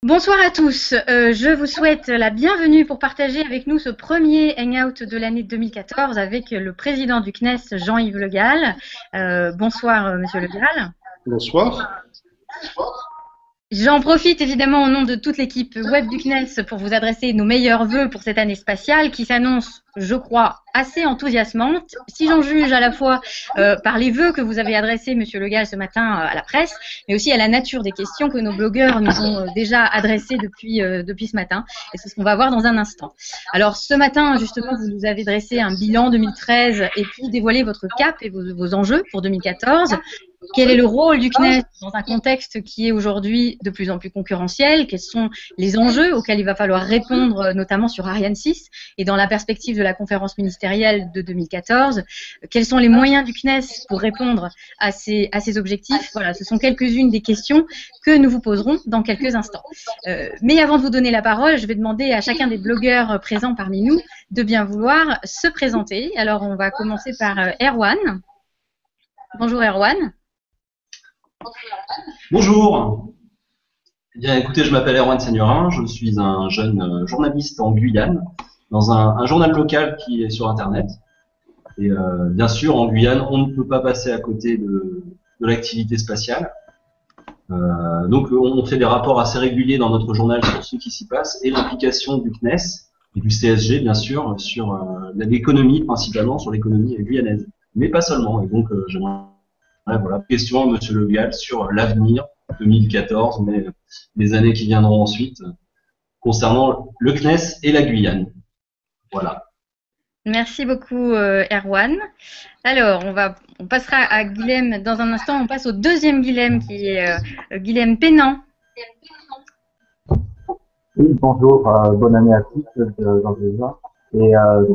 Bonsoir à tous, je vous souhaite la bienvenue pour partager avec nous ce premier Hangout de l'année 2014 avec le président du CNES, Jean-Yves Le Gall. Bonsoir Monsieur Le Gall. Bonsoir. J'en profite évidemment au nom de toute l'équipe web du CNES pour vous adresser nos meilleurs vœux pour cette année spatiale qui s'annonce, je crois, assez enthousiasmante. Si j'en juge à la fois par les vœux que vous avez adressés, Monsieur Le Gall, ce matin à la presse, mais aussi à la nature des questions que nos blogueurs nous ont déjà adressées depuis ce matin. Et c'est ce qu'on va voir dans un instant. Alors ce matin, justement, vous nous avez dressé un bilan 2013 et puis dévoilé votre cap et vos enjeux pour 2014. Quel est le rôle du CNES dans un contexte qui est aujourd'hui de plus en plus concurrentiel? Quels sont les enjeux auxquels il va falloir répondre, notamment sur Ariane 6 et dans la perspective de la conférence ministérielle de 2014? Quels sont les moyens du CNES pour répondre à ces objectifs? Voilà, ce sont quelques-unes des questions que nous vous poserons dans quelques instants. Mais avant de vous donner la parole, je vais demander à chacun des blogueurs présents parmi nous de bien vouloir se présenter. Alors, on va commencer par Erwan. Bonjour Erwan. Bonjour. Eh bien, écoutez, je m'appelle Erwan Seignerin, je suis un jeune journaliste en Guyane, dans un journal local qui est sur Internet. Et bien sûr, en Guyane, on ne peut pas passer à côté de l'activité spatiale. Donc, on fait des rapports assez réguliers dans notre journal sur ce qui s'y passe et l'implication du CNES et du CSG, bien sûr, sur l'économie, principalement sur l'économie guyanaise, mais pas seulement. Et donc, j'aimerais voilà, question, Monsieur Le Gall, sur l'avenir 2014, mais les années qui viendront ensuite, concernant le CNES et la Guyane. Voilà. Merci beaucoup, Erwan. Alors, on passera à Guilhem dans un instant. On passe au deuxième Guilhem, qui est Guilhem Pénan. Oui, bonjour, bonne année à tous, et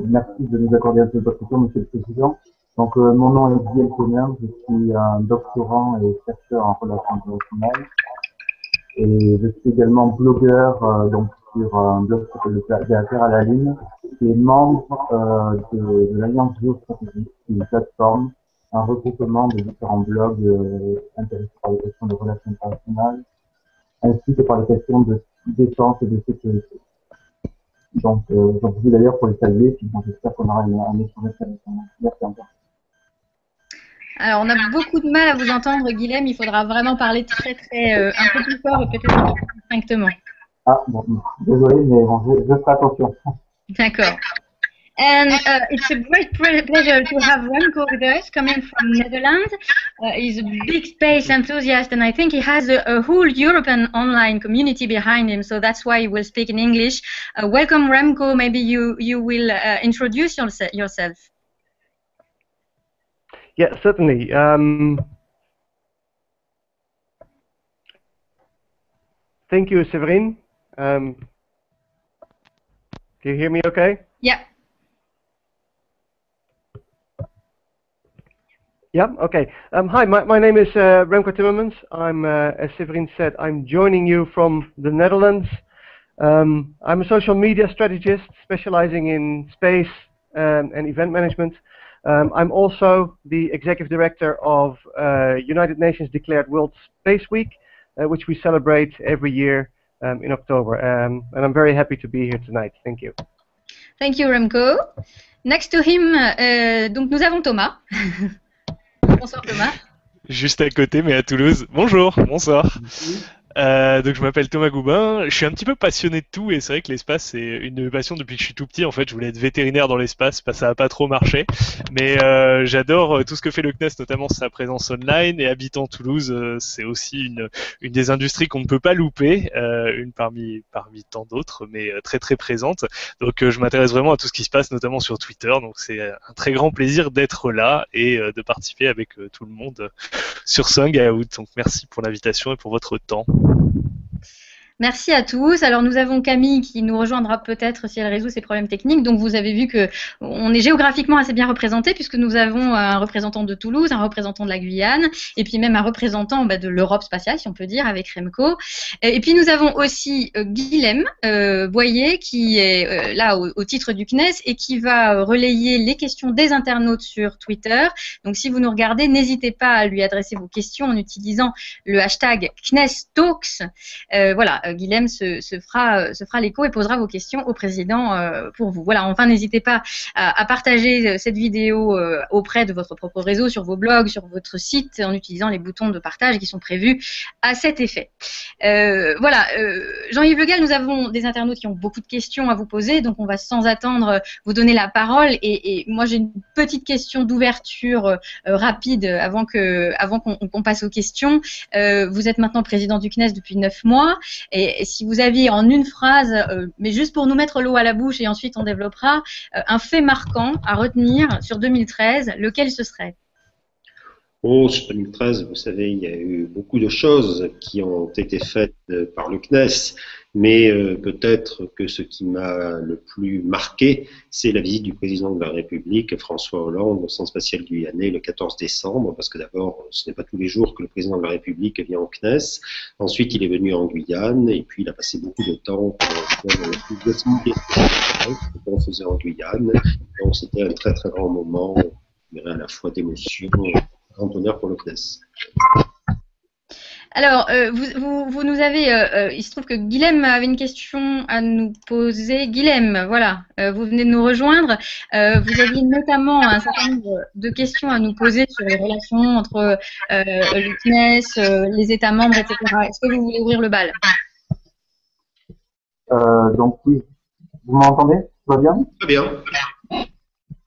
merci de nous accorder un peu de votre temps, Monsieur le Président. Donc, mon nom est Guilhem Pénan, je suis un doctorant et chercheur en relations internationales. Et je suis également blogueur donc sur un blog qui s'appelle De la Terre à la Lune, qui est membre de l'Alliance Géostratégique, une plateforme, un regroupement de différents blogs intéressés par les questions de relations internationales, ainsi que par les questions de défense et de sécurité. Donc, j'en profite d'ailleurs pour les saluer, puis bon, j'espère qu'on aura un échange intéressant. Merci encore. Alors, on a beaucoup de mal à vous entendre, Guilhem. Il faudra vraiment parler un peu plus fort et peut-être un peu plus distinctement. Ah, bon, désolé, mais bon, je ferai attention. D'accord. And it's a great pleasure to have Remco with us, coming from Netherlands. He's a big space enthusiast, and I think he has a whole European online community behind him, so that's why he will speak in English. Welcome, Remco. Maybe you will introduce yourself. Yeah, certainly. Thank you, Séverine. Can you hear me okay? Yeah. Yeah, okay. Hi, my name is Remco Timmermans. I'm, as Séverine said, I'm joining you from the Netherlands. I'm a social media strategist specializing in space and event management. I'm also the executive director of United Nations declared World Space Week, which we celebrate every year in October. And I'm very happy to be here tonight. Thank you. Thank you, Remco. Next to him, donc nous avons Thomas. Bonsoir Thomas. Juste à côté, mais à Toulouse. Bonjour, bonsoir. Donc je m'appelle Thomas Goubin, je suis un petit peu passionné de tout et c'est vrai que l'espace c'est une passion depuis que je suis tout petit. En fait je voulais être vétérinaire dans l'espace, ça n'a pas trop marché, mais j'adore tout ce que fait le CNES, notamment sa présence online, et habitant Toulouse c'est aussi une des industries qu'on ne peut pas louper, une parmi tant d'autres, mais très très présente. Donc je m'intéresse vraiment à tout ce qui se passe, notamment sur Twitter, donc c'est un très grand plaisir d'être là et de participer avec tout le monde sur ce Hangout. Donc merci pour l'invitation et pour votre temps. Merci à tous. Alors nous avons Camille qui nous rejoindra peut-être si elle résout ses problèmes techniques. Donc vous avez vu que on est géographiquement assez bien représenté puisque nous avons un représentant de Toulouse, un représentant de la Guyane et puis même un représentant de l'Europe spatiale si on peut dire avec Remco. Et puis nous avons aussi Guilhem Boyer qui est là au titre du CNES et qui va relayer les questions des internautes sur Twitter. Donc si vous nous regardez, n'hésitez pas à lui adresser vos questions en utilisant le hashtag CNEStalks. Voilà. Guilhem se fera l'écho et posera vos questions au président pour vous. Voilà, enfin, n'hésitez pas à partager cette vidéo auprès de votre propre réseau, sur vos blogs, sur votre site, en utilisant les boutons de partage qui sont prévus à cet effet. Voilà, Jean-Yves Le Gall, nous avons des internautes qui ont beaucoup de questions à vous poser, donc on va sans attendre vous donner la parole. Et moi, j'ai une petite question d'ouverture rapide avant qu'on passe aux questions. Vous êtes maintenant président du CNES depuis 9 mois, et si vous aviez en une phrase, mais juste pour nous mettre l'eau à la bouche et ensuite on développera, un fait marquant à retenir sur 2013, lequel ce serait? Oh, sur 2013, vous savez, il y a eu beaucoup de choses qui ont été faites par le CNES, mais peut-être que ce qui m'a le plus marqué, c'est la visite du président de la République, François Hollande, au Centre spatial guyanais le 14 décembre, parce que d'abord, ce n'est pas tous les jours que le président de la République vient au CNES. Ensuite, il est venu en Guyane, et puis il a passé beaucoup de temps pour expliquer ce qu'on faisait en Guyane. Donc, c'était un très très grand moment, je dirais, à la fois d'émotion, grand honneur pour le CNES. Alors, vous nous avez, il se trouve que Guilhem avait une question à nous poser. Guilhem, voilà, vous venez de nous rejoindre. Vous aviez notamment un certain nombre de questions à nous poser sur les relations entre le CNES, les États membres, etc. Est-ce que vous voulez ouvrir le bal? Donc oui, vous m'entendez? Ça va bien? Très bien.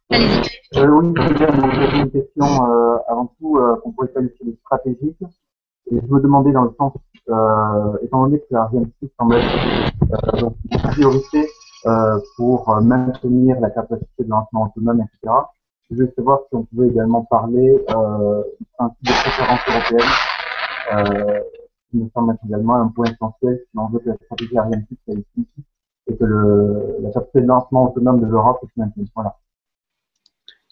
Allez-y. Oui, très bien. Donc, j'avais une question avant tout qu'on pourrait qualifier de stratégique. Et je me demandais dans le sens, étant donné que Ariane 6 semble être donc une priorité pour maintenir la capacité de lancement autonome, etc. Je voulais savoir si on pouvait également parler du principe de préférence européenne, qui me semble être également un point essentiel si on veut que la stratégie Ariane 6 réussisse et que la capacité de lancement autonome de l'Europe se maintienne. Voilà.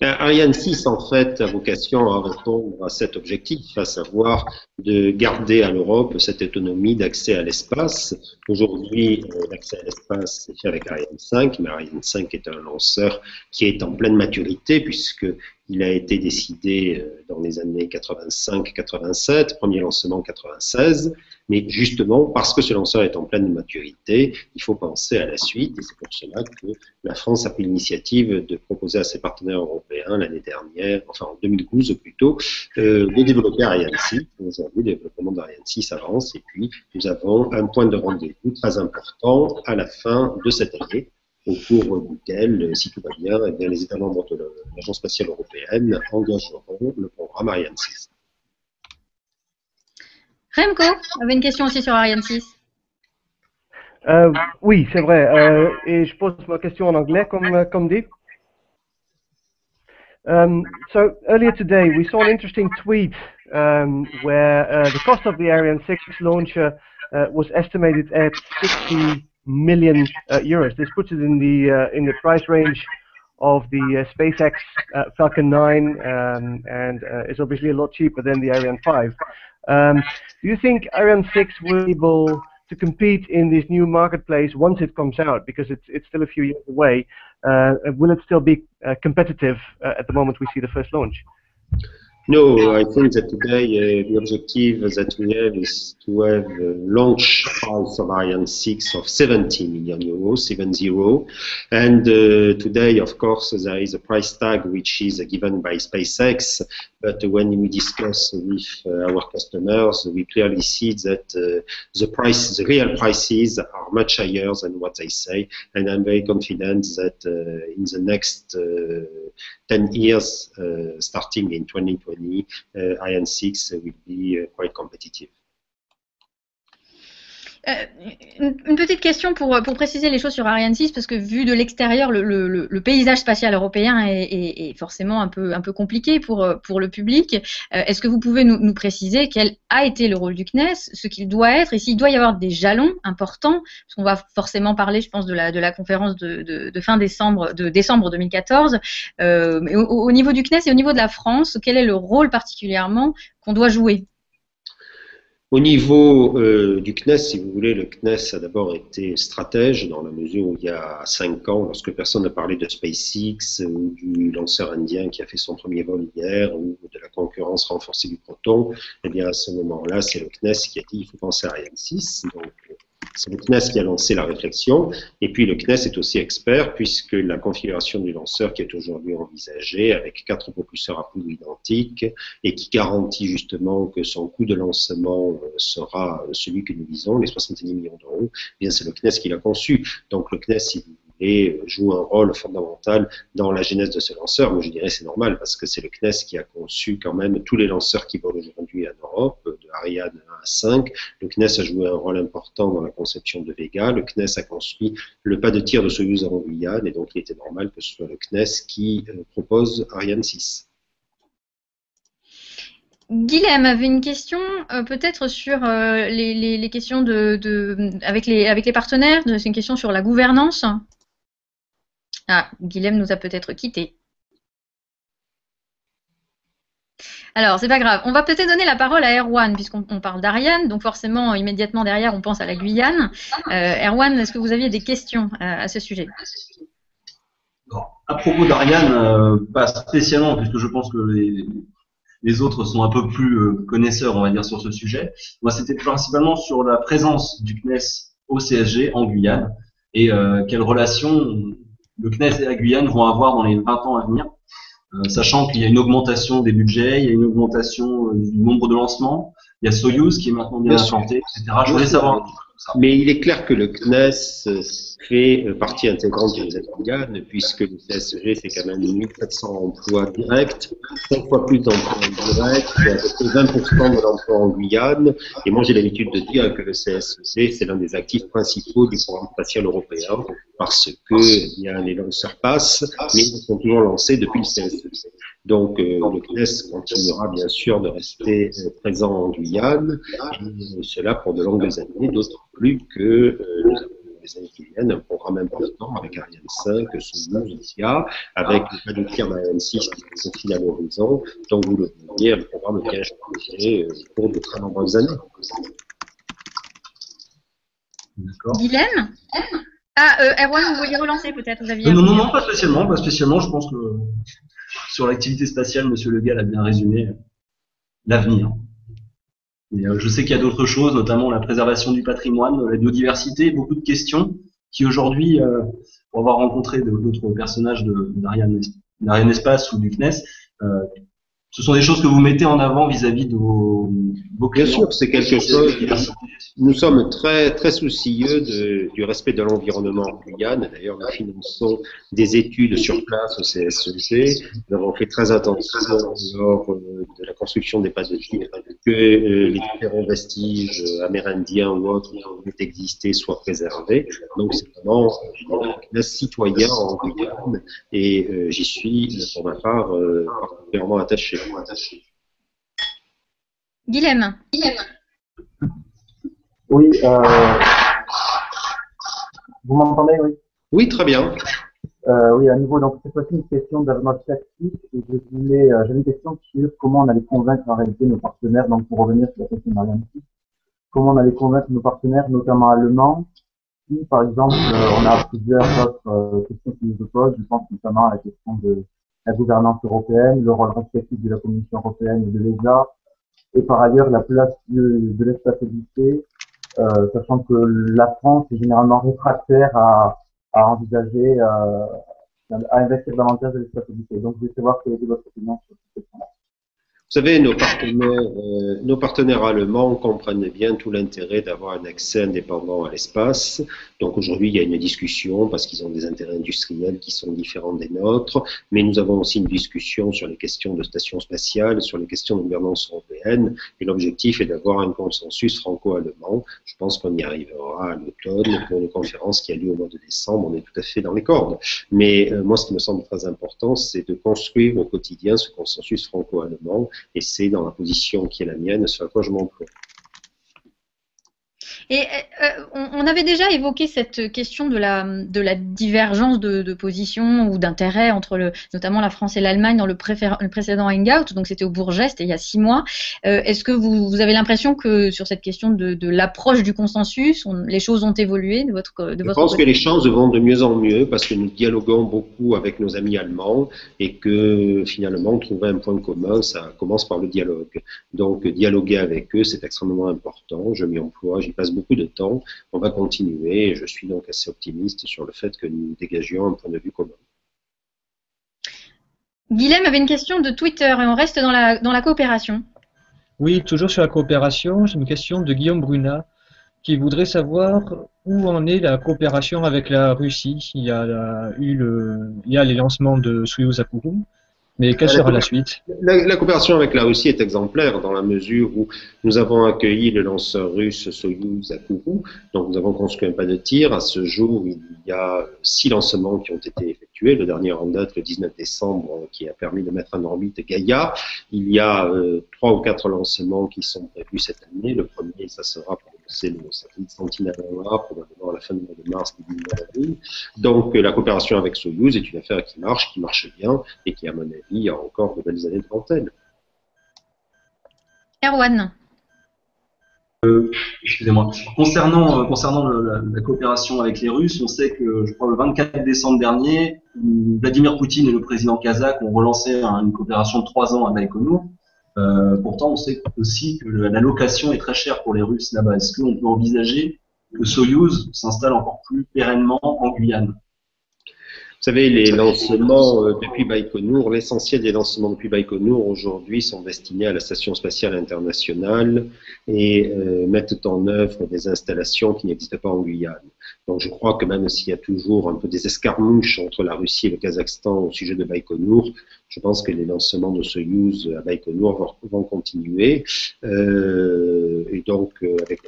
Ariane 6, en fait, a vocation à répondre à cet objectif, à savoir de garder à l'Europe cette autonomie d'accès à l'espace. Aujourd'hui, l'accès à l'espace est fait avec Ariane 5, mais Ariane 5 est un lanceur qui est en pleine maturité, puisqu'il a été décidé dans les années 85-87, premier lancement 96, mais justement, parce que ce lanceur est en pleine maturité, il faut penser à la suite, et c'est pour cela que la France a pris l'initiative de proposer à ses partenaires européens l'année dernière, enfin en 2012 plutôt, de développer Ariane 6. Aujourd'hui, le développement d'Ariane 6 avance, et puis nous avons un point de rendez-vous très important à la fin de cette année, au cours duquel, si tout va bien, eh bien les États membres de l'Agence spatiale européenne engageront le programme Ariane 6. Remco avait une question aussi sur Ariane 6. Oui, c'est vrai. Et je pose ma question en anglais, comme dit. So earlier today, we saw an interesting tweet where the cost of the Ariane 6 launcher was estimated at 60 million euros. This puts it in the price range of the SpaceX Falcon 9 and is obviously a lot cheaper than the Ariane 5. Do you think Ariane 6 will be able to compete in this new marketplace once it comes out, because it's still a few years away? Will it still be competitive at the moment we see the first launch? No, I think that today the objective that we have is to have a launch price of Ariane 6 of 70 million euros, 70. And today, of course, there is a price tag which is given by SpaceX. But when we discuss with our customers, we clearly see that the real prices are much higher than what they say. And I'm very confident that in the next 10 years, starting in 2020, Ariane 6 will be quite competitive. Une petite question pour préciser les choses sur Ariane 6, parce que vu de l'extérieur, le paysage spatial européen est forcément un peu compliqué pour le public. Est-ce que vous pouvez nous préciser quel a été le rôle du CNES, ce qu'il doit être, et s'il doit y avoir des jalons importants, parce qu'on va forcément parler, je pense, de la conférence de fin décembre, de décembre 2014, mais au niveau du CNES et au niveau de la France, quel est le rôle particulièrement qu'on doit jouer? Au niveau du CNES, si vous voulez, le CNES a d'abord été stratège dans la mesure où il y a 5 ans, lorsque personne n'a parlé de SpaceX ou du lanceur indien qui a fait son premier vol hier ou de la concurrence renforcée du Proton, eh bien à ce moment-là, c'est le CNES qui a dit il faut penser à Ariane 6. Donc C'est le CNES qui a lancé la réflexion, et puis le CNES est aussi expert puisque la configuration du lanceur qui est aujourd'hui envisagée avec 4 propulseurs à poudre identiques et qui garantit justement que son coût de lancement sera celui que nous visons, les 70 millions d'euros, eh bien c'est le CNES qui l'a conçu. Donc le CNES, si vous voulez, joue un rôle fondamental dans la genèse de ce lanceur. Moi je dirais c'est normal parce que c'est le CNES qui a conçu quand même tous les lanceurs qui volent aujourd'hui en Europe, de Ariane 1 à 5. Le CNES a joué un rôle important dans la conception de Vega. Le CNES a construit le pas de tir de Soyouz en Guyane et donc il était normal que ce soit le CNES qui propose Ariane 6. Guilhem avait une question peut-être sur les questions avec les partenaires. C'est une question sur la gouvernance. Ah, Guilhem nous a peut-être quittés. Alors, c'est pas grave. On va peut-être donner la parole à Erwan, puisqu'on parle d'Ariane. Donc, forcément, immédiatement derrière, on pense à la Guyane. Erwan, est-ce que vous aviez des questions à ce sujet? À propos d'Ariane, pas spécialement, puisque je pense que les autres sont un peu plus connaisseurs, on va dire, sur ce sujet. Moi, c'était principalement sur la présence du CNES au CSG en Guyane et quelle relation le CNES et la Guyane vont avoir dans les 20 ans à venir, sachant qu'il y a une augmentation des budgets, il y a une augmentation du nombre de lancements, il y a Soyouz qui est maintenant bien implanté, etc. Je voulais savoir un petit peu ça. Mais il est clair que le CNES fait partie intégrante de la Guyane, puisque le CSG, c'est quand même 1400 emplois directs, 5 fois plus d'emplois indirects, c'est à peu près 20% de l'emploi en Guyane. Et moi, j'ai l'habitude de dire que le CSG, c'est l'un des actifs principaux du programme spatial européen, parce que eh bien, les lanceurs passent, mais ils sont toujours lancés depuis le CSG. Donc, le CNES continuera bien sûr de rester présent en Guyane, et cela pour de longues années, d'autant plus que nous avons les années qui viennent un programme important avec Ariane 5, Soyouz, Isia, avec le pas de tir d'Ariane 6 qui se profile à l'horizon. Donc, vous le voyez, un programme bien chargé pour de très nombreuses années. D'accord. Guilhem? Ah, Erwan, vous vouliez relancer peut-être? Non, pas spécialement. Pas spécialement. Je pense que sur l'activité spatiale, Monsieur Le Gall a bien résumé l'avenir. Je sais qu'il y a d'autres choses, notamment la préservation du patrimoine, la biodiversité, beaucoup de questions qui aujourd'hui, pour avoir rencontré d'autres personnages d'Ariane Espace ou du CNES, ce sont des choses que vous mettez en avant vis-à-vis de vos clients. Bien sûr, c'est quelque chose. Nous sommes très soucieux du respect de l'environnement en Guyane. D'ailleurs, nous finançons des études sur place au CSEG. Nous avons fait très attention lors de la construction des pas de tir que les différents vestiges amérindiens ou autres qui ont existé soient préservés. Donc, c'est vraiment un citoyen en Guyane et j'y suis, pour ma part, particulièrement attaché. Guilhem. Oui, vous m'entendez, oui? Oui, très bien. Oui, à nouveau, donc cette fois-ci une question d'avenir tactique. Et j'avais une question sur comment on allait convaincre en réalité nos partenaires, donc pour revenir sur la question de Marianne, comment on allait convaincre nos partenaires, notamment allemands, si par exemple on a plusieurs autres questions qui nous posent, je pense notamment à la question de la gouvernance européenne, le rôle respectif de la Commission européenne et de l'ESA, et par ailleurs la place de l'espace habité, sachant que la France est généralement réfractaire à envisager, à investir davantage de l'espace habité. Donc, je vais savoir quelle est votre opinion sur cette question-là. Vous savez, nos partenaires allemands comprennent bien tout l'intérêt d'avoir un accès indépendant à l'espace. Donc aujourd'hui, il y a une discussion parce qu'ils ont des intérêts industriels qui sont différents des nôtres, mais nous avons aussi une discussion sur les questions de station spatiale, sur les questions de gouvernance européenne, et l'objectif est d'avoir un consensus franco-allemand. Je pense qu'on y arrivera à l'automne pour une conférence qui a lieu au mois de décembre. On est tout à fait dans les cordes. Mais moi, ce qui me semble très important, c'est de construire au quotidien ce consensus franco-allemand. Et c'est dans la position qui est la mienne, sur laquelle je m'emploie. Et on avait déjà évoqué cette question de la divergence de position ou d'intérêt entre notamment la France et l'Allemagne dans le précédent Hangout, donc c'était au Bourget, c'était il y a 6 mois. Est-ce que vous avez l'impression que sur cette question de l'approche du consensus, les choses ont évolué de votre côté? Je pense que les choses vont de mieux en mieux parce que nous dialoguons beaucoup avec nos amis allemands et que finalement trouver un point commun, ça commence par le dialogue. Donc dialoguer avec eux, c'est extrêmement important. Je m'y emploie, j'y passe beaucoup de temps. On va continuer et je suis donc assez optimiste sur le fait que nous dégagions un point de vue commun. Guilhem avait une question de Twitter et on reste dans la coopération. Oui, toujours sur la coopération, c'est une question de Guillaume Brunat qui voudrait savoir où en est la coopération avec la Russie. Il y a les lancements de Soyouz à Kourou, mais quelle sera la suite? La coopération avec la Russie est exemplaire dans la mesure où nous avons accueilli le lanceur russe Soyouz à Kourou, donc nous avons construit un pas de tir. À ce jour, il y a 6 lancements qui ont été effectués, le dernier en date le 19 décembre qui a permis de mettre en orbite Gaïa. Il y a 3 ou 4 lancements qui sont prévus cette année. Le premier, ça sera pour lancer le satellite Sentinel-1 probablement à la fin du mois de mars, début du mois d'avril. Donc la coopération avec Soyouz est une affaire qui marche bien et qui, à mon avis, a encore de belles années devant elle. Erwan. Excusez-moi. Concernant la coopération avec les Russes, on sait que, je crois, le 24 décembre dernier, Vladimir Poutine et le président kazakh ont relancé une coopération de 3 ans à Baïkonour. Pourtant, on sait aussi que la location est très chère pour les Russes là-bas. Est-ce qu'on peut envisager que Soyouz s'installe encore plus pérennement en Guyane? Vous savez, les lancements depuis Baïkonour, l'essentiel des lancements depuis Baïkonour aujourd'hui sont destinés à la Station spatiale internationale et mettent en œuvre des installations qui n'existent pas en Guyane. Donc je crois que même s'il y a toujours un peu des escarmouches entre la Russie et le Kazakhstan au sujet de Baïkonour, je pense que les lancements de Soyouz à Baïkonour vont continuer. Et donc avec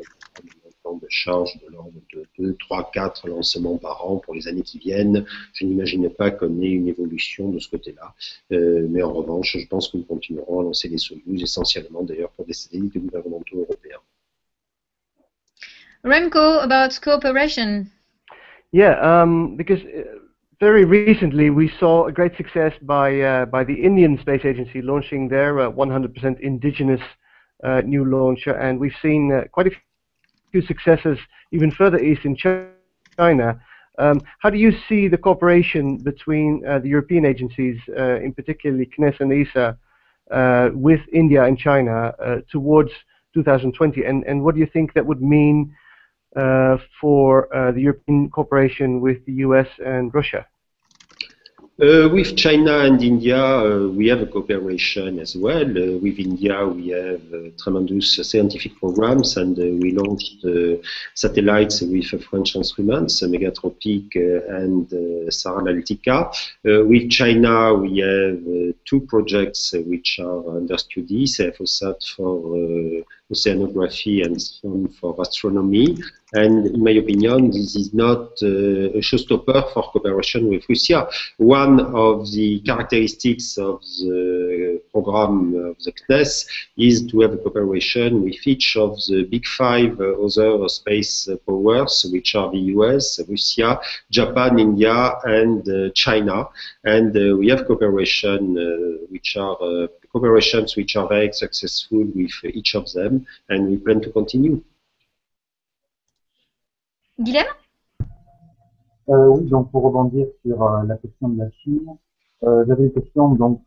de charge de l'ordre de 2, 3, 4 lancements par an pour les années qui viennent. Je n'imagine pas qu'on ait une évolution de ce côté-là. Mais en revanche, je pense que nous continuerons à lancer des Soyouz, essentiellement d'ailleurs pour des satellites gouvernementaux européens. Remco, about cooperation. Yeah, because very recently we saw a great success by the Indian Space Agency launching their 100% indigenous new launcher, and we've seen quite a few successes even further east in China. How do you see the cooperation between the European agencies, in particularly CNES and ESA, with India and China towards 2020? And what do you think that would mean for the European cooperation with the US and Russia? With China and India, we have a cooperation as well. With India, we have tremendous scientific programs, and we launched satellites with French instruments, Megatropic and Saralaltica. With China, we have 2 projects which are under study, CFOSAT for oceanography and SON for astronomy. And in my opinion, this is not a showstopper for cooperation with Russia. One of the characteristics of the program of the CNES is to have a cooperation with each of the big 5 other space powers, which are the US, Russia, Japan, India, and China. And we have cooperations which are very successful with each of them, and we plan to continue. Guilhem? Oui, donc pour rebondir sur la question de la Chine, j'avais une question donc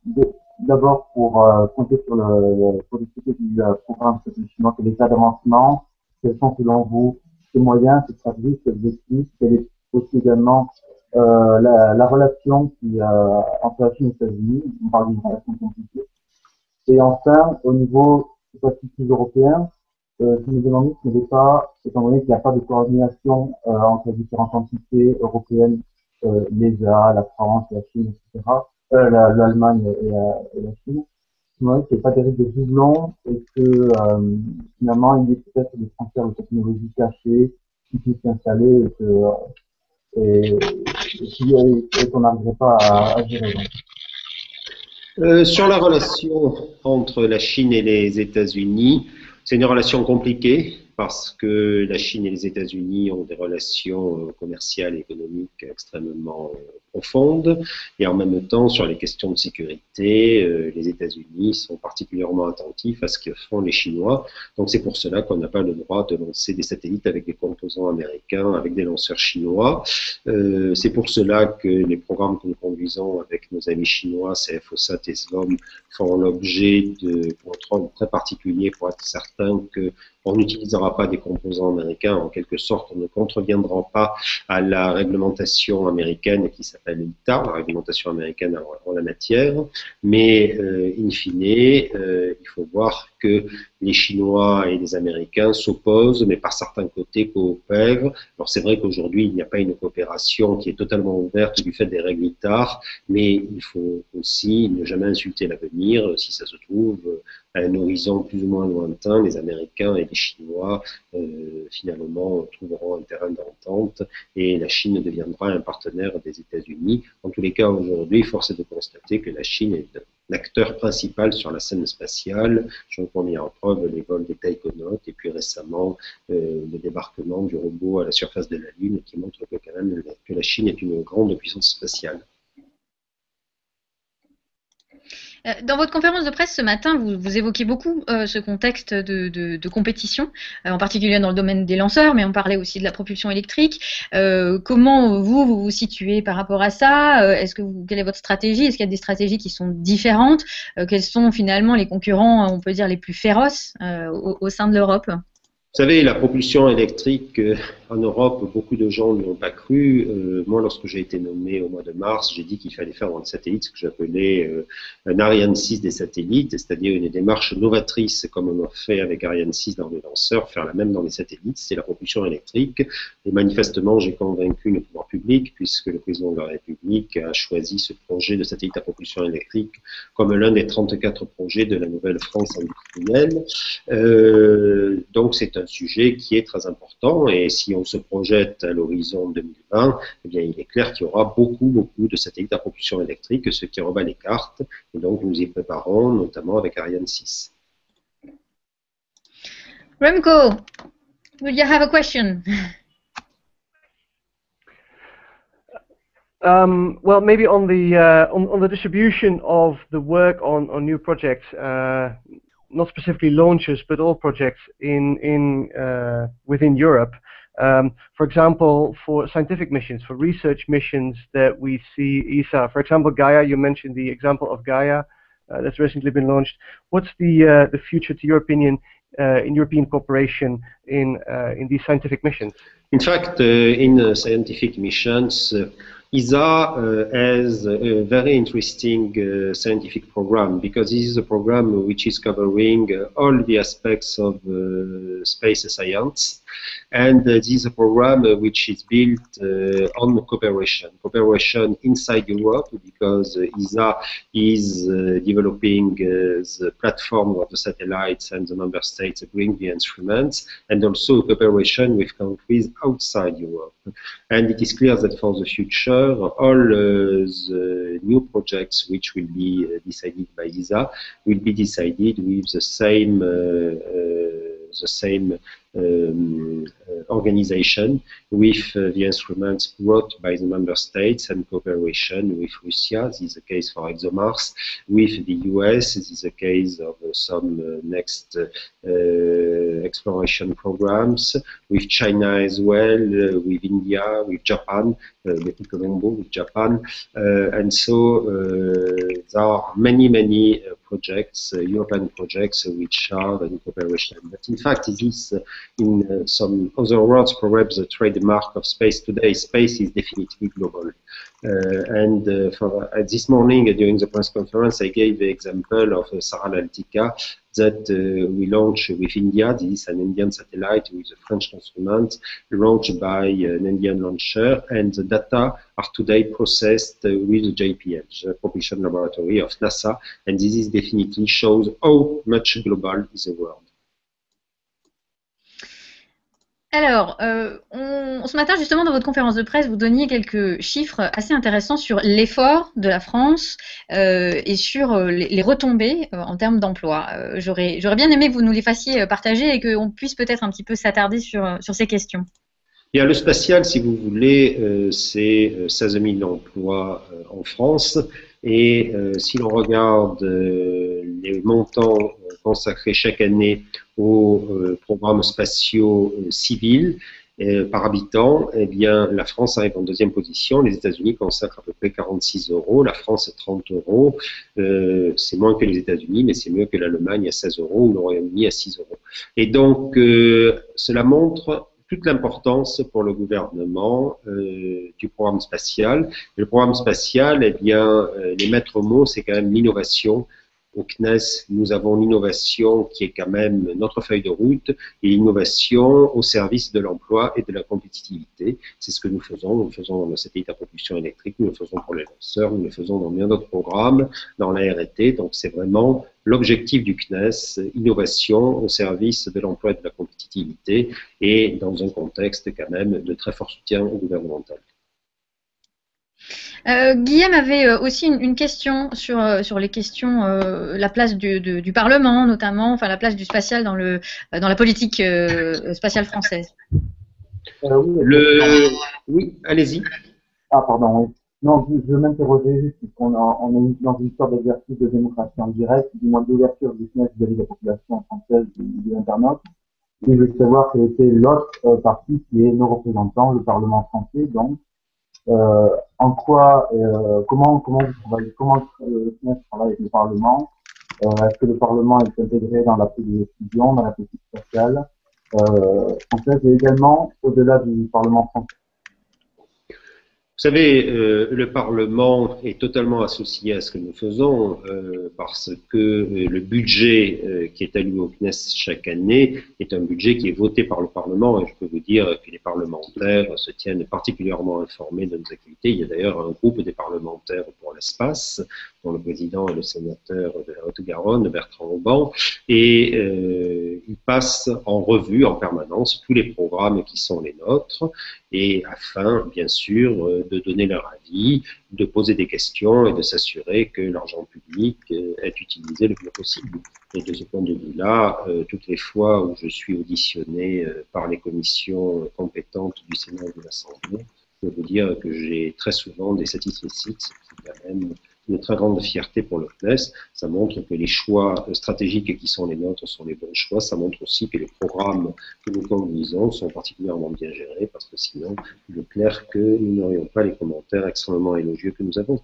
d'abord pour compter pour discuter du programme chinois, quel est l'état d'avancement, quels sont selon vous ses moyens, ses stratégies, ses objectifs, quelle est aussi également la relation entre la Chine et les États-Unis, on parle d'une relation compliquée. Et enfin, au niveau plus européen, je me demandais s'il n'y avait pas, étant donné qu'il n'y a pas de coordination entre les différentes entités européennes, l'ESA, la France, la Chine, etc., l'Allemagne et la Chine, je me demandais s'il n'y avait pas des risques de doublons et que finalement il y ait peut-être des transferts de technologies cachées qui puissent s'installer et qu'on n'arriverait pas à gérer. Sur la relation entre la Chine et les États-Unis, c'est une relation compliquée parce que la Chine et les États-Unis ont des relations commerciales et économiques extrêmement profonde. Et en même temps, sur les questions de sécurité, les États-Unis sont particulièrement attentifs à ce que font les Chinois. Donc c'est pour cela qu'on n'a pas le droit de lancer des satellites avec des composants américains, avec des lanceurs chinois. C'est pour cela que les programmes que nous conduisons avec nos amis chinois, CFOSAT et SLOM, font l'objet de contrôles très particuliers pour être certain qu'on n'utilisera pas des composants américains. En quelque sorte, on ne contreviendra pas à la réglementation américaine qui s'appelle ITA, la réglementation américaine en la matière. Mais, in fine, il faut voir que les Chinois et les Américains s'opposent, mais par certains côtés coopèrent. Alors c'est vrai qu'aujourd'hui, il n'y a pas une coopération qui est totalement ouverte du fait des règles ITAR, mais il faut aussi ne jamais insulter l'avenir. Si ça se trouve, à un horizon plus ou moins lointain, les Américains et les Chinois finalement trouveront un terrain d'entente et la Chine deviendra un partenaire des États-Unis. En tous les cas, aujourd'hui, force est de constater que la Chine est l'acteur principal sur la scène spatiale. Je vous mis en preuve les vols des taïkonautes et puis récemment le débarquement du robot à la surface de la Lune qui montre que quand même que la Chine est une grande puissance spatiale. Dans votre conférence de presse ce matin, vous évoquez beaucoup ce contexte de compétition, en particulier dans le domaine des lanceurs, mais on parlait aussi de la propulsion électrique. Comment vous vous situez par rapport à ça? Quelle est votre stratégie? Est-ce qu'il y a des stratégies qui sont différentes? Quels sont finalement les concurrents, on peut dire, les plus féroces au sein de l'Europe? Vous savez, la propulsion électrique en Europe, beaucoup de gens ne l'ont pas cru. Moi, lorsque j'ai été nommé au mois de mars, j'ai dit qu'il fallait faire dans le satellite ce que j'appelais un Ariane 6 des satellites, c'est-à-dire une démarche novatrice comme on a fait avec Ariane 6 dans les lanceurs, faire la même dans les satellites, c'est la propulsion électrique. Et manifestement, j'ai convaincu le pouvoir public puisque le président de la République a choisi ce projet de satellite à propulsion électrique comme l'un des 34 projets de la nouvelle France industrielle. Donc, c'est un sujet qui est très important et si on se projette à l'horizon 2020, eh bien, il est clair qu'il y aura beaucoup de satellites à propulsion électrique, ce qui rebat les cartes et donc nous y préparons notamment avec Ariane 6. Remco, will you have a question? Well, maybe on the distribution of the work on new projects, not specifically launches, but all projects within Europe. For example, for scientific missions, for research missions that we see ESA, for example, Gaia. You mentioned the example of Gaia that's recently been launched. What's the future, to your opinion, in European cooperation in these scientific missions? In fact, in scientific missions, ESA has a very interesting scientific program because this is a program which is covering all the aspects of space science, and this is a program which is built on cooperation inside Europe because ESA is developing the platform of the satellites and the member states bring the instruments, and also cooperation with countries outside Europe. And it is clear that for the future, all the new projects which will be decided by ESA will be decided with the same organization, with the instruments brought by the member states and cooperation with Russia. This is the case for ExoMars. With the US, this is the case of some next exploration programs. With China as well, with India, with Japan, Betty Colombo with Japan. And so there are many projects, European projects, which are in cooperation. But in fact, it is in some other words, perhaps the trademark of space today. Space is definitely global. This morning during the press conference, I gave the example of Saralaltica that we launched with India. This is an Indian satellite with a French instrument launched by an Indian launcher, and the data are today processed with the JPL, the Propulsion Laboratory of NASA, and this is definitely shows how much global is the world. Alors, ce matin, justement, dans votre conférence de presse, vous donniez quelques chiffres assez intéressants sur l'effort de la France et sur les retombées en termes d'emploi. J'aurais bien aimé que vous nous les fassiez partager et qu'on puisse peut-être un petit peu s'attarder sur ces questions. Bien, le spatial, si vous voulez, c'est 16 000 emplois en France. Et si l'on regarde les montants consacrés chaque année aux programmes spatiaux civils par habitant, eh bien, la France arrive en deuxième position. Les États-Unis consacrent à peu près 46 €, la France 30 €. C'est moins que les États-Unis, mais c'est mieux que l'Allemagne à 16 € ou le Royaume-Uni à 6 €. Et donc, cela montre toute l'importance pour le gouvernement du programme spatial. Et le programme spatial, eh bien, les maîtres mots, c'est quand même l'innovation. Au CNES, nous avons l'innovation qui est quand même notre feuille de route et l'innovation au service de l'emploi et de la compétitivité. C'est ce que nous faisons. Nous le faisons dans le satellite à propulsion électrique, nous le faisons pour les lanceurs, nous le faisons dans bien d'autres programmes, dans la R&D. Donc, c'est vraiment l'objectif du CNES, innovation au service de l'emploi et de la compétitivité et dans un contexte quand même de très fort soutien gouvernemental. Guillaume avait aussi une question sur les questions, la place du Parlement notamment, enfin la place du spatial dans la politique spatiale française. Oui, allez-y. Ah, pardon, oui. Non, je veux m'interroger juste, puisqu'on est dans une sorte d'exercice de démocratie en direct, du moins d'ouverture du CNES vis-à-vis de la population française de l'internaute. Et je veux savoir quel était l'autre partie qui est nos représentants, le Parlement français, donc. En quoi, comment vous travaillez, comment le CNES travaille avec le Parlement, est-ce que le Parlement est intégré dans la prise de décision, dans la politique spatiale française et également au-delà du Parlement français? Vous savez, le Parlement est totalement associé à ce que nous faisons parce que le budget qui est alloué au CNES chaque année est un budget qui est voté par le Parlement et je peux vous dire que les parlementaires se tiennent particulièrement informés de nos activités. Il y a d'ailleurs un groupe des parlementaires pour l'espace dont le président est le sénateur de la Haute-Garonne, Bertrand Auban, et il passe en revue en permanence tous les programmes qui sont les nôtres et afin, bien sûr, de donner leur avis, de poser des questions et de s'assurer que l'argent public est utilisé le mieux possible. Et de ce point de vue-là, toutes les fois où je suis auditionné par les commissions compétentes du Sénat et de l'Assemblée, je peux vous dire que j'ai très souvent des satisfecits, c'est quand même une très grande fierté pour le CNES. Ça montre que les choix stratégiques qui sont les nôtres sont les bons choix. Ça montre aussi que les programmes que nous conduisons sont particulièrement bien gérés parce que sinon, il est clair que nous n'aurions pas les commentaires extrêmement élogieux que nous avons.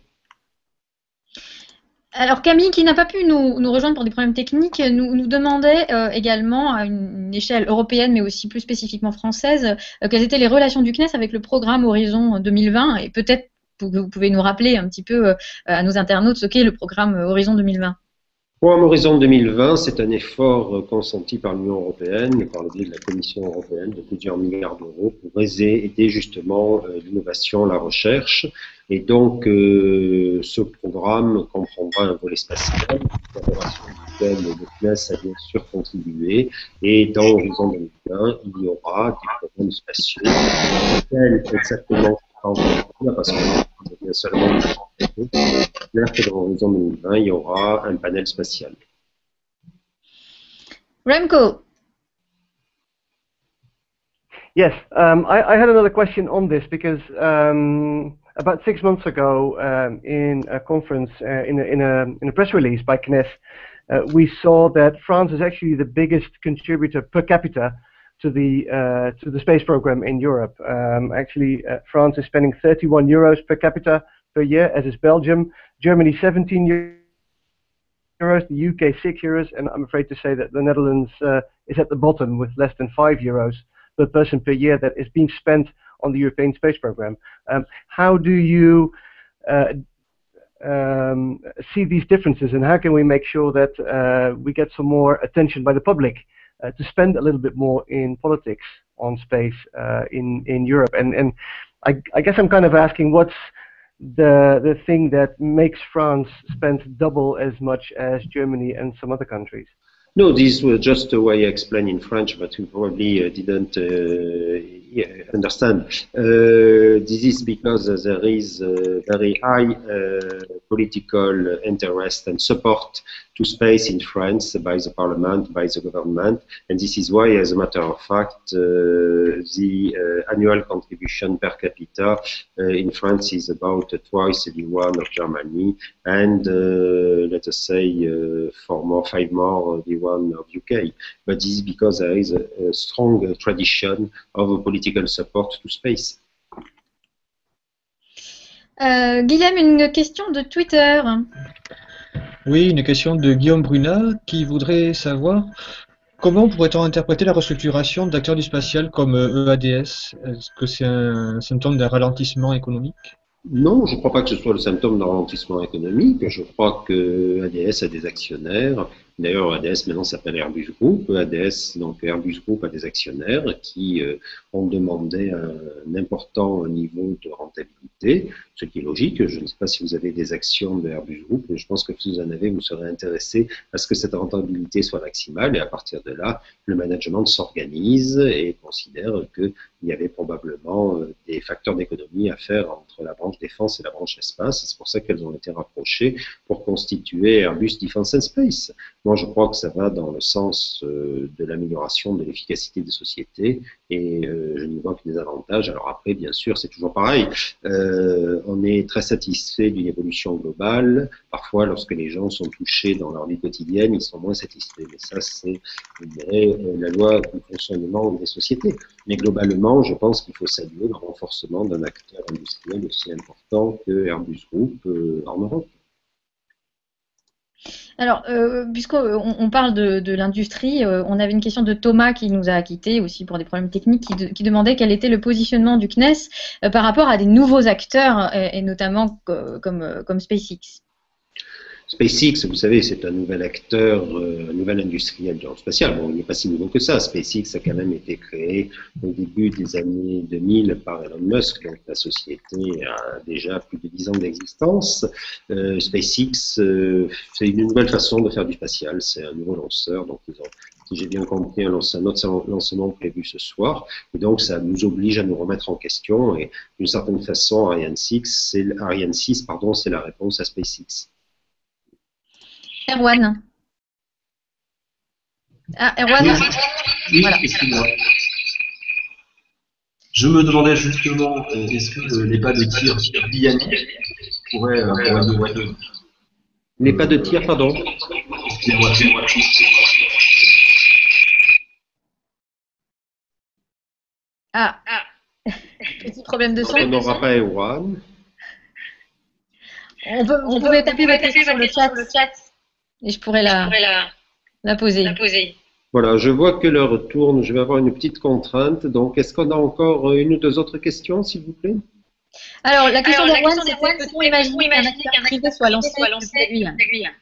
Alors Camille, qui n'a pas pu nous rejoindre pour des problèmes techniques, nous demandait également à une échelle européenne, mais aussi plus spécifiquement française, quelles étaient les relations du CNES avec le programme Horizon 2020 et peut-être vous pouvez nous rappeler un petit peu à nos internautes ce qu'est le programme Horizon 2020. Le programme Horizon 2020, c'est un effort consenti par l'Union européenne et par le biais de la Commission européenne de plusieurs milliards d'euros pour aider justement l'innovation, la recherche. Et donc, ce programme comprendra un volet spatial, la collaboration duquel le CNES a bien sûr contribué. Et dans Horizon 2020, il y aura des programmes spatiaux. Quels exactement parce que bien seulement clair que dans Horizon 2020, il y aura un panel spatial. Remco. Yes, I had another question on this because about 6 months ago, in a conference, in a press release by CNES, we saw that France is actually the biggest contributor per capita to the space program in Europe. Actually, France is spending 31 euros per capita per year, as is Belgium. Germany 17 euros, the UK 6 euros, and I'm afraid to say that the Netherlands is at the bottom with less than 5 euros per person per year that is being spent on the European space program. How do you see these differences, and how can we make sure that we get some more attention by the public to spend a little bit more in politics on space in Europe? And I guess I'm kind of asking, what's the thing that makes France spend double as much as Germany and some other countries? No, these were just the way I explained in French, but you probably didn't understand. This is because there is very high political interest and support to space in France by the parliament, by the government, and this is why, as a matter of fact, the annual contribution per capita in France is about twice the one of Germany, and let us say 5 more the one of UK. But this is because there is a strong tradition of political support to space. Guillaume, une question de Twitter. Oui, une question de Guillaume Brunat qui voudrait savoir comment pourrait-on interpréter la restructuration d'acteurs du spatial comme EADS? Est-ce que c'est un symptôme d'un ralentissement économique? Non, je ne crois pas que ce soit le symptôme d'un ralentissement économique. Je crois que EADS a des actionnaires. D'ailleurs, EADS maintenant s'appelle Airbus Group. EADS, donc Airbus Group a des actionnaires qui ont demandé un important niveau de rentabilité, ce qui est logique. Je ne sais pas si vous avez des actions de Airbus Group, mais je pense que si vous en avez, vous serez intéressé à ce que cette rentabilité soit maximale. Et à partir de là, le management s'organise et considère qu'il y avait probablement des facteurs d'économie à faire entre la branche défense et la branche espace. C'est pour ça qu'elles ont été rapprochées pour constituer Airbus Defence and Space. Moi, je crois que ça va dans le sens de l'amélioration de l'efficacité des sociétés et je n'y vois que des avantages. Alors après, bien sûr, c'est toujours pareil. On est très satisfait d'une évolution globale. Parfois, lorsque les gens sont touchés dans leur vie quotidienne, ils sont moins satisfaits. Mais ça, c'est, je dirais, la loi du fonctionnement des sociétés. Mais globalement, je pense qu'il faut saluer le renforcement d'un acteur industriel aussi important que Airbus Group en Europe. Alors, puisqu'on parle de l'industrie, on avait une question de Thomas qui nous a quittés aussi pour des problèmes techniques, qui demandait quel était le positionnement du CNES par rapport à des nouveaux acteurs, et notamment comme SpaceX. SpaceX, vous savez, c'est un nouvel acteur, un nouvel industriel du spatial. Bon, il n'est pas si nouveau que ça. SpaceX a quand même été créé au début des années 2000 par Elon Musk, donc la société a déjà plus de 10 ans d'existence. SpaceX, c'est une nouvelle façon de faire du spatial. C'est un nouveau lanceur, donc ils ont, si j'ai bien compris, un autre lancement prévu ce soir. Et donc, ça nous oblige à nous remettre en question. Et d'une certaine façon, Ariane 6, c'est la réponse à SpaceX. Erwan. Ah, Erwan. Oui, Voilà. excuse-moi. Je me demandais justement, est-ce que les pas de tir bianiques pourraient Les pas de tir, pardon. Excusez-moi. Ah, petit problème de son. On n'aura pas Erwan. On pouvait taper votre question sur le chat. Et je pourrais la poser. Voilà, je vois que l'heure tourne, je vais avoir une petite contrainte. Donc, est-ce qu'on a encore une ou deux autres questions, s'il vous plaît? Alors, la question d'Erwan, c'était peut-on imaginer qu'un acteur privé soit lancé depuis la Guyane?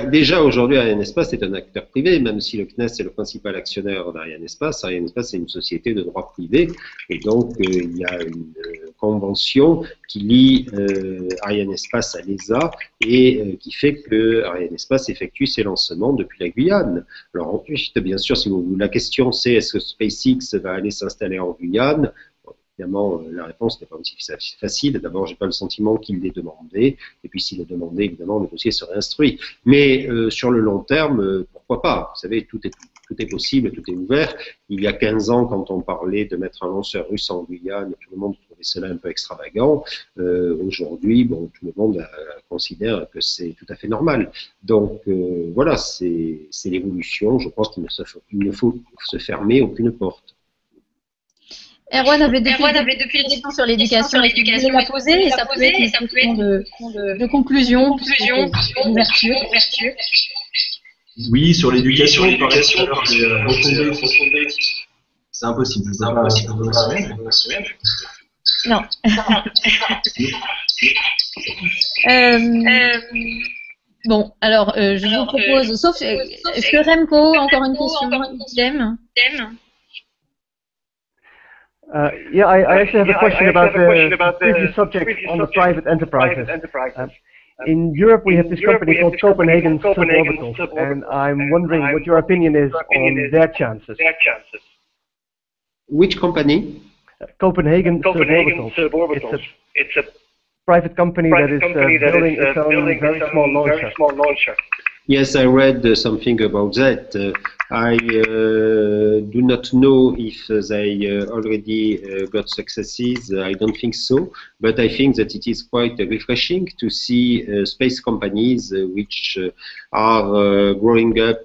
Déjà, aujourd'hui, Ariane Espace est un acteur privé, même si le CNES est le principal actionnaire d'Ariane Espace. Ariane Espace est une société de droit privé, et donc il y a une convention qui lie Ariane Espace à l'ESA et qui fait que Ariane Espace effectue ses lancements depuis la Guyane. Alors ensuite, bien sûr, si la question c'est est-ce que SpaceX va aller s'installer en Guyane? Évidemment, la réponse n'est pas aussi facile. D'abord, j'ai pas le sentiment qu'il l'ait demandé. Et puis, s'il est demandé, évidemment, le dossier serait instruit. Mais sur le long terme, pourquoi pas? Vous savez, tout est possible, tout est ouvert. Il y a 15 ans, quand on parlait de mettre un lanceur russe en Guyane, tout le monde trouvait cela un peu extravagant. Aujourd'hui, bon, tout le monde considère que c'est tout à fait normal. Donc, voilà, c'est l'évolution. Je pense qu'il ne faut se fermer aucune porte. Erwan avait depuis le début sur l'éducation, il voulait la poser et ça pouvait être une question de conclusion, d'ouverture. Oui, sur l'éducation, il paraît que c'est impossible. Non. Bon, alors je vous propose, sauf est-ce que Remco, encore une question, idem? Yeah, I actually have a question about the previous subject on the private enterprises. In Europe, we have this company called Copenhagen Suborbitals, and I'm wondering what your opinion is on their chances. Which company? Copenhagen Suborbitals. It's a private company that is building its own very small launcher. Yes, I read something about that. I do not know if they already got successes. I don't think so, but I think that it is quite refreshing to see space companies which are growing up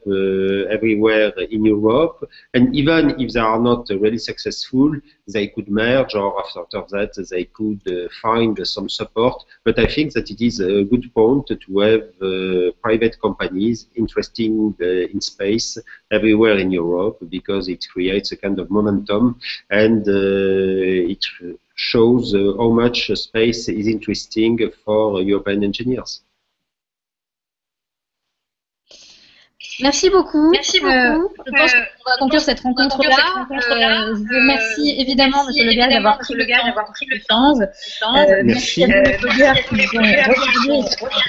everywhere in Europe, and even if they are not really successful, they could merge, or after that they could find some support. But I think that it is a good point to have private companies interested in space everywhere in Europe, because it creates a kind of momentum, and it shows how much space is interesting for European engineers. Merci beaucoup. Je pense qu'on va conclure cette rencontre-là. Je remercie évidemment M. Le Gall d'avoir pris le temps. Merci à tous les blogueurs qui nous ont regardés et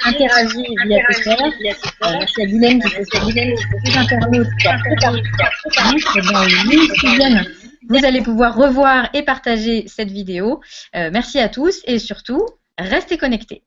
interagi via Twitter. Merci à Guylaine qui fait des internautes qui a préparé. Et dans les minutes qui viennent, vous allez pouvoir revoir et partager cette vidéo. Merci à tous et surtout, restez connectés.